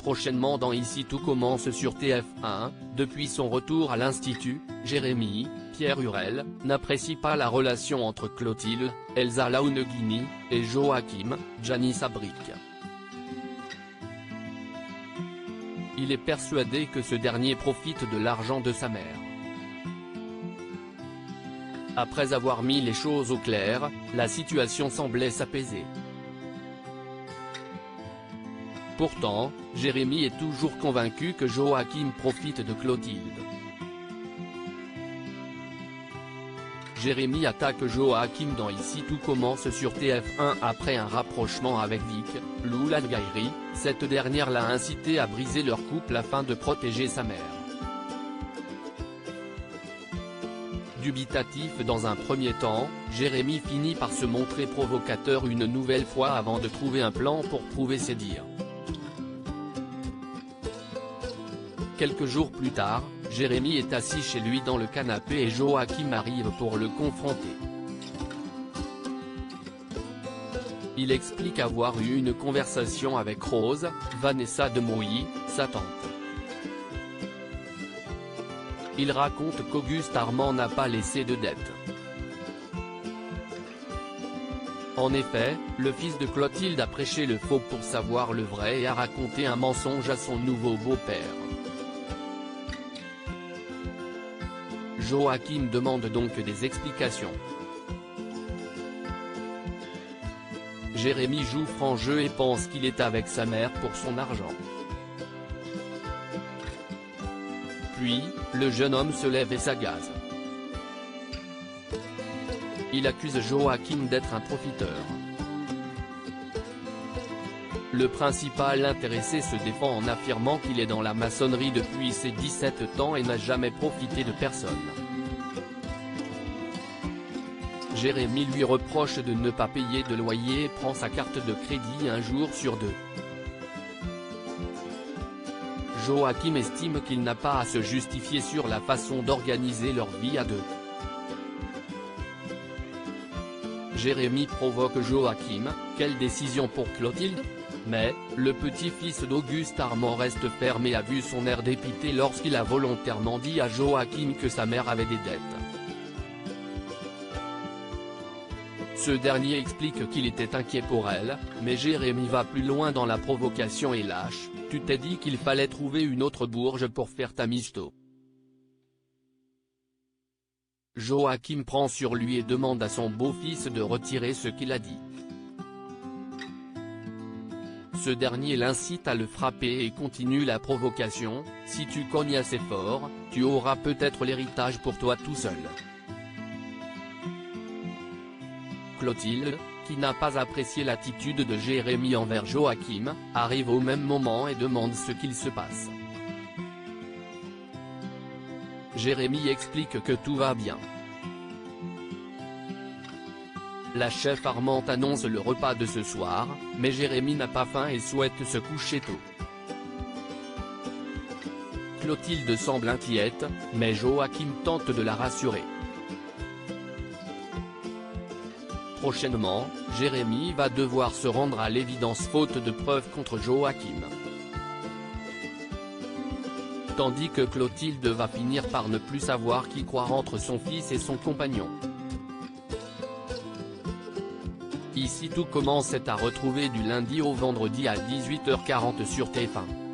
Prochainement dans Ici tout commence sur TF1, depuis son retour à l'Institut, Jérémy, Pierre Hurel, n'apprécie pas la relation entre Clotilde, Elsa Launeghini, et Joachim, Gianni Sabric. Il est persuadé que ce dernier profite de l'argent de sa mère. Après avoir mis les choses au clair, la situation semblait s'apaiser. Pourtant, Jérémy est toujours convaincu que Joachim profite de Clotilde. Jérémy attaque Joachim dans Ici tout commence sur TF1 après un rapprochement avec Vic, Lou Langairi, cette dernière l'a incité à briser leur couple afin de protéger sa mère. Dubitatif dans un premier temps, Jérémy finit par se montrer provocateur une nouvelle fois avant de trouver un plan pour prouver ses dires. Quelques jours plus tard, Jérémy est assis chez lui dans le canapé et Joachim arrive pour le confronter. Il explique avoir eu une conversation avec Rose, Vanessa de Mouilly, sa tante. Il raconte qu'Auguste Armand n'a pas laissé de dette. En effet, le fils de Clotilde a prêché le faux pour savoir le vrai et a raconté un mensonge à son nouveau beau-père. Joachim demande donc des explications. Jérémy joue franc jeu et pense qu'il est avec sa mère pour son argent. Puis, le jeune homme se lève et s'agace. Il accuse Joachim d'être un profiteur. Le principal intéressé se défend en affirmant qu'il est dans la maçonnerie depuis ses 17 ans et n'a jamais profité de personne. Jérémy lui reproche de ne pas payer de loyer et prend sa carte de crédit un jour sur deux. Joachim estime qu'il n'a pas à se justifier sur la façon d'organiser leur vie à deux. Jérémy provoque Joachim, quelle décision pour Clotilde ? Mais, le petit-fils d'Auguste Armand reste ferme et a vu son air dépité lorsqu'il a volontairement dit à Joachim que sa mère avait des dettes. Ce dernier explique qu'il était inquiet pour elle, mais Jérémy va plus loin dans la provocation et lâche, « Tu t'es dit qu'il fallait trouver une autre bourge pour faire ta misto ». Joachim prend sur lui et demande à son beau-fils de retirer ce qu'il a dit. Ce dernier l'incite à le frapper et continue la provocation, « Si tu cognes assez fort, tu auras peut-être l'héritage pour toi tout seul ». Clotilde, qui n'a pas apprécié l'attitude de Jérémy envers Joachim, arrive au même moment et demande ce qu'il se passe. Jérémy explique que tout va bien. La chef Armand annonce le repas de ce soir, mais Jérémy n'a pas faim et souhaite se coucher tôt. Clotilde semble inquiète, mais Joachim tente de la rassurer. Prochainement, Jérémy va devoir se rendre à l'évidence faute de preuves contre Joachim. Tandis que Clotilde va finir par ne plus savoir qui croire entre son fils et son compagnon. Ici tout commence est à retrouver du lundi au vendredi à 18h40 sur TF1.